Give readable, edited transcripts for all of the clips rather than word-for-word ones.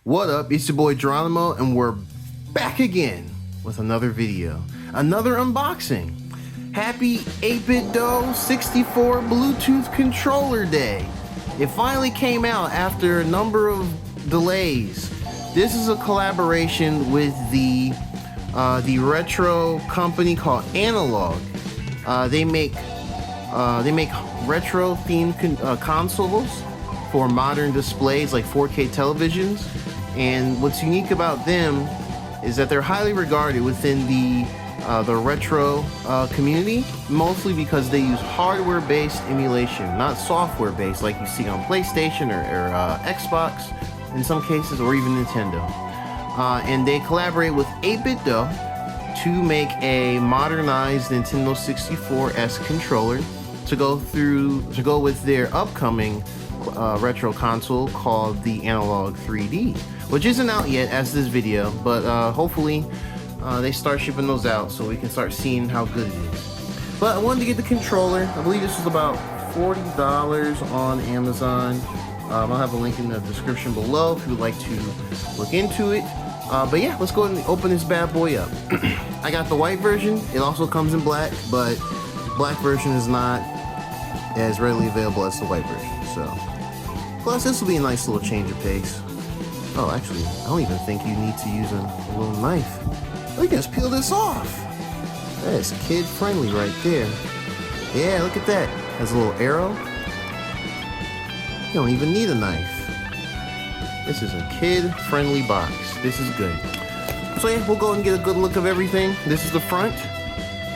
What up? It's your boy Geronimo, and we're back again with another video, another unboxing. Happy 8bitdo 64 Bluetooth controller day. It finally came out after a number of delays. This is a collaboration with the retro company called Analogue. They make retro themed consoles for modern displays like 4K televisions. And what's unique about them is that they're highly regarded within the retro community, mostly because they use hardware-based emulation, not software-based like you see on PlayStation or Xbox in some cases, or even Nintendo. And they collaborate with 8bitdo to make a modernized Nintendo 64-esque controller to go with their upcoming retro console called the Analogue 3D, which isn't out yet as this video, but hopefully they start shipping those out so we can start seeing how good it is. But I wanted to get the controller. I believe this was about $40 on Amazon. I'll have a link in the description below if you would like to look into it. But yeah, let's go ahead and open this bad boy up. I got the white version. It also comes in black, but the black version is not as readily available as the white version. So, plus this will be a nice little change of pace. Oh, actually, I don't even think you need to use a little knife. We can just peel this off. That's kid-friendly right there. Yeah, look at that. Has a little arrow. You don't even need a knife. This is a kid-friendly box. This is good. So yeah, we'll go and get a good look of everything. This is the front.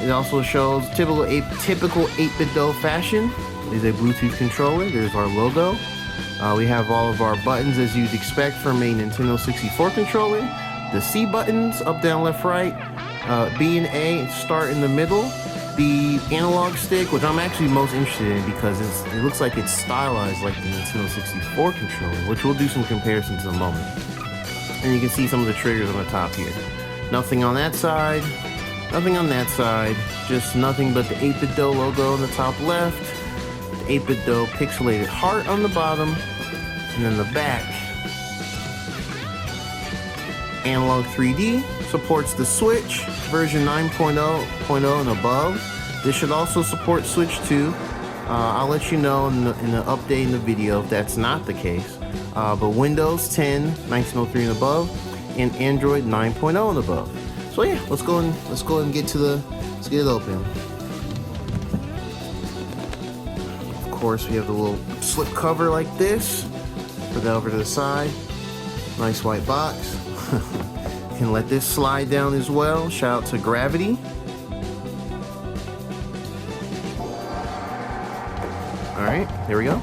It also shows typical 8bitdo fashion. It is a Bluetooth controller. There's our logo. We have all of our buttons as you'd expect from a Nintendo 64 controller. The C buttons, up, down, left, right. B and A, start in the middle. The analog stick, which I'm actually most interested in because it looks like it's stylized like the Nintendo 64 controller, which we'll do some comparisons in a moment. And you can see some of the triggers on the top here. Nothing on that side, nothing on that side, just nothing but the 8bitdo logo on the top left, the 8bitdo pixelated heart on the bottom, and then the back. Analogue 3D supports the Switch version 9.0 and above. This should also support Switch 2. I'll let you know in the update in the video if that's not the case. But Windows 10 1903 and above, and Android 9.0 and above. So yeah, let's go and let's get it open. Of course, we have the little slip cover like this. Put that over to the side. Nice white box. Can let this slide down as well. Shout out to Gravity. Alright, there we go.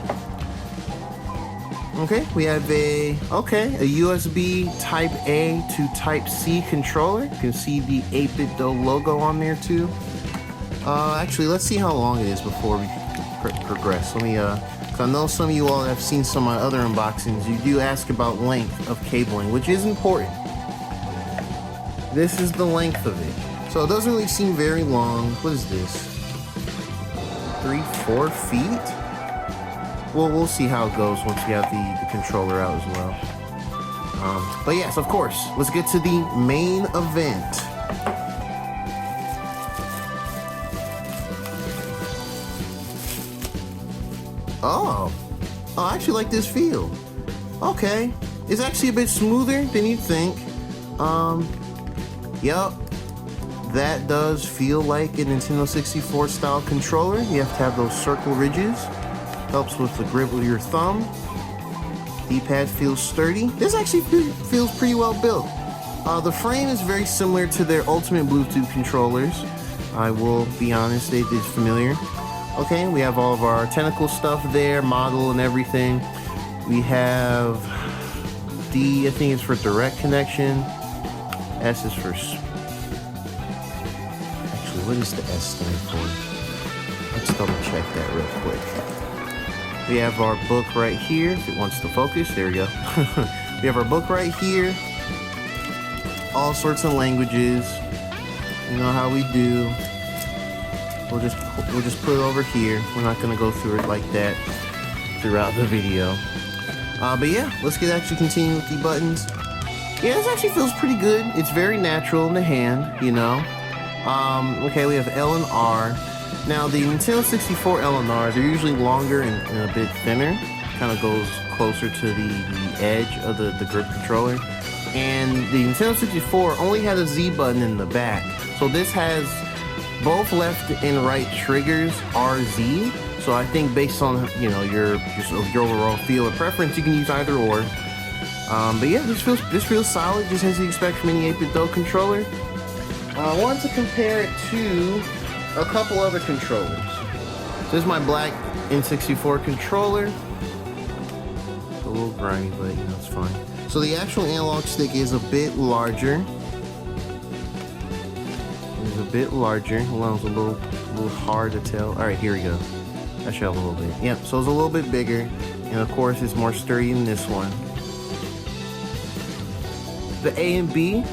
Okay, we have a USB Type A to Type C controller. You can see the 8bitdo logo on there too. Actually, let's see how long it is before we progress. Let me, 'cause I know some of you all have seen some of my other unboxings. You do ask about length of cabling, which is important. This is the length of it. So it doesn't really seem very long. What is this? 3-4 feet? Well, we'll see how it goes once we have the controller out as well. But yes, of course, let's get to the main event. Oh, I actually like this feel. Okay, it's actually a bit smoother than you'd think. Yep, that does feel like a Nintendo 64 style controller. You have to have those circle ridges. Helps with the grip with your thumb. D-pad feels sturdy. This actually feels pretty well built. The frame is very similar to their Ultimate Bluetooth controllers. I will be honest, it is familiar. Okay, we have all of our tentacle stuff there, model and everything. We have D, I think it's for direct connection. S is for... Actually, what does the S stand for? Let's double check that real quick. We have our book right here, if it wants to focus, there we go. We have our book right here. All sorts of languages. You know how we do. We'll just put it over here. We're not gonna go through it like that throughout the video. But yeah, let's actually continue with the buttons. Yeah, this actually feels pretty good. It's very natural in the hand, you know. Okay, we have L and R. Now the Nintendo 64 L and R, they're usually longer and a bit thinner. Kind of goes closer to the edge of the grip controller. And the Nintendo 64 only had a Z button in the back. So this has both left and right triggers RZ. So I think based on, you know, your overall feel or preference, you can use either or. But yeah, this feels solid, just as you expect from any 8bitdo controller. I wanted to compare it to a couple other controllers. So this is my black N64 controller. It's a little grimy, but you know, it's fine. So the actual analog stick is a bit larger. It's a bit larger. Hold on, it's a little hard to tell. All right, here we go. I show a little bit. Yep, so it's a little bit bigger, and of course it's more sturdy than this one. The A and B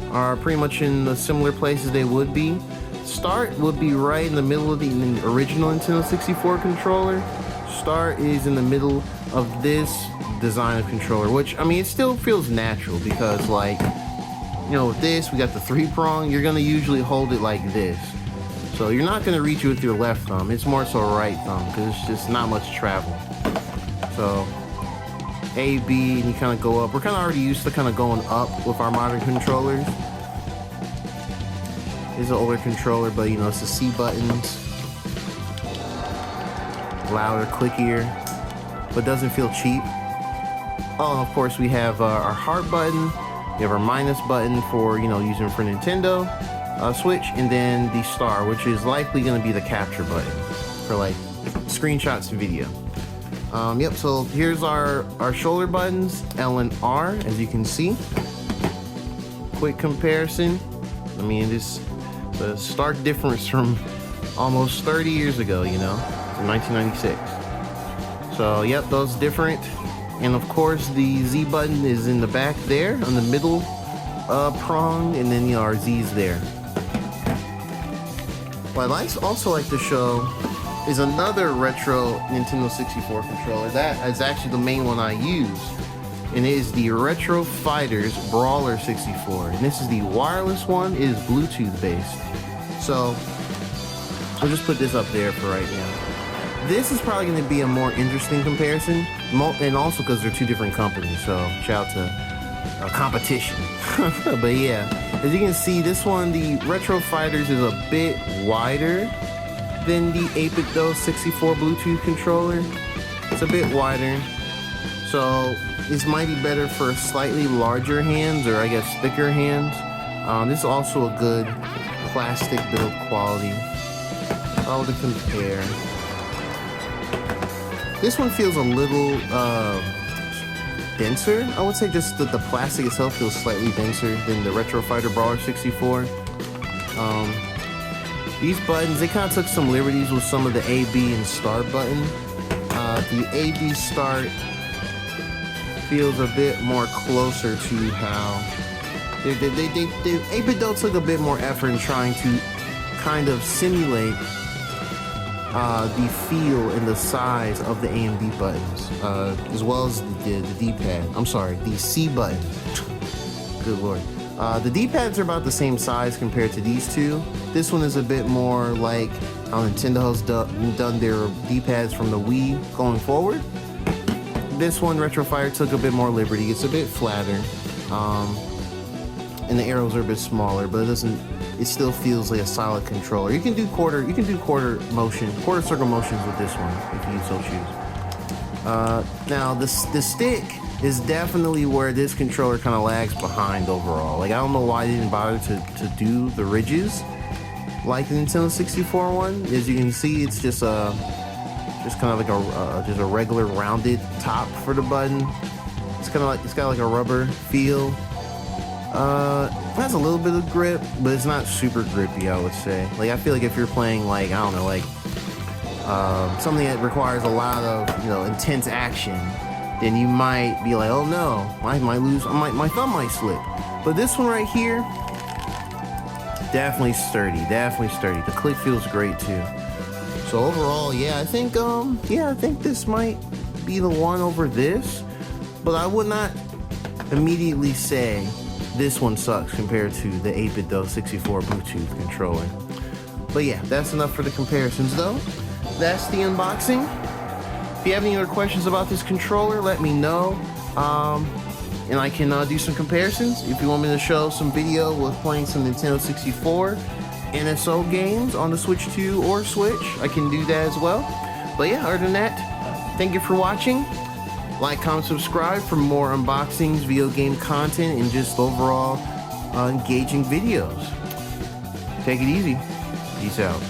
are pretty much in the similar places they would be. Start would be right in the middle of the original Nintendo 64 controller. Start is in the middle of this design of controller, which, I mean, it still feels natural because, like, you know, with this, we got the 3-prong. You're gonna usually hold it like this. So you're not gonna reach it with your left thumb. It's more so right thumb because it's just not much travel. So A, B, and you kind of go up. We're kind of already used to kind of going up with our modern controllers. It's an older controller, but you know, it's the C buttons. Louder, clickier, but doesn't feel cheap. Oh, and of course we have our heart button. We have our minus button for, you know, using for Nintendo Switch, and then the star, which is likely going to be the capture button for like screenshots and video. Yep, so here's our shoulder buttons, L and R, as you can see. Quick comparison. I mean, this the stark difference from almost 30 years ago, you know, in 1996. So, yep, those different. And of course, the Z button is in the back there, on the middle prong, and then, you know, our Z's there. What I'd also like to show is another retro Nintendo 64 controller. That is actually the main one I use, and it is the Retrofighters Brawler64. And this is the wireless one. It is Bluetooth based. So I'll just put this up there for right now. This is probably going to be a more interesting comparison, and also because they're two different companies. So shout out to competition. But yeah, as you can see, this one, the Retrofighters, is a bit wider than the 8bitdo 64 Bluetooth controller. It's a bit wider, so this might be better for slightly larger hands, or I guess thicker hands. This is also a good plastic build quality. How to compare? This one feels a little denser. I would say just the plastic itself feels slightly denser than the Retrofighter Brawler64. These buttons, they kind of took some liberties with some of the A, B, and start button. The A, B start feels a bit more closer to how 8bitdo took a bit more effort in trying to kind of simulate the feel and the size of the A and B buttons, as well as the D-pad. I'm sorry, the C buttons. Good lord. The D-pads are about the same size compared to these two. This one is a bit more like how Nintendo has done their D-pads from the Wii going forward. This one, Retrofire, took a bit more liberty. It's a bit flatter, and the arrows are a bit smaller, but it still feels like a solid controller. You can do quarter circle motions with this one if you so choose. Now the stick is definitely where this controller kind of lags behind overall. Like, I don't know why they didn't bother to do the ridges like the Nintendo 64 one. As you can see, it's just kind of like just a regular rounded top for the button. It's got like a rubber feel. It has a little bit of grip, but it's not super grippy, I would say. Like, I feel like if you're playing, like, I don't know, like something that requires a lot of, you know, intense action, then you might be like, oh no, I might lose, my thumb might slip. But this one right here, definitely sturdy. The click feels great too. So overall, yeah, I think this might be the one over this. but I would not immediately say this one sucks compared to the 8bitdo 64 Bluetooth controller. But yeah, that's enough for the comparisons though. That's the unboxing. If you have any other questions about this controller, let me know. And I can do some comparisons. If you want me to show some video with playing some Nintendo 64 NSO games on the Switch 2 or Switch, I can do that as well. But yeah, other than that, thank you for watching. Like, comment, subscribe for more unboxings, video game content, and just overall engaging videos. Take it easy. Peace out.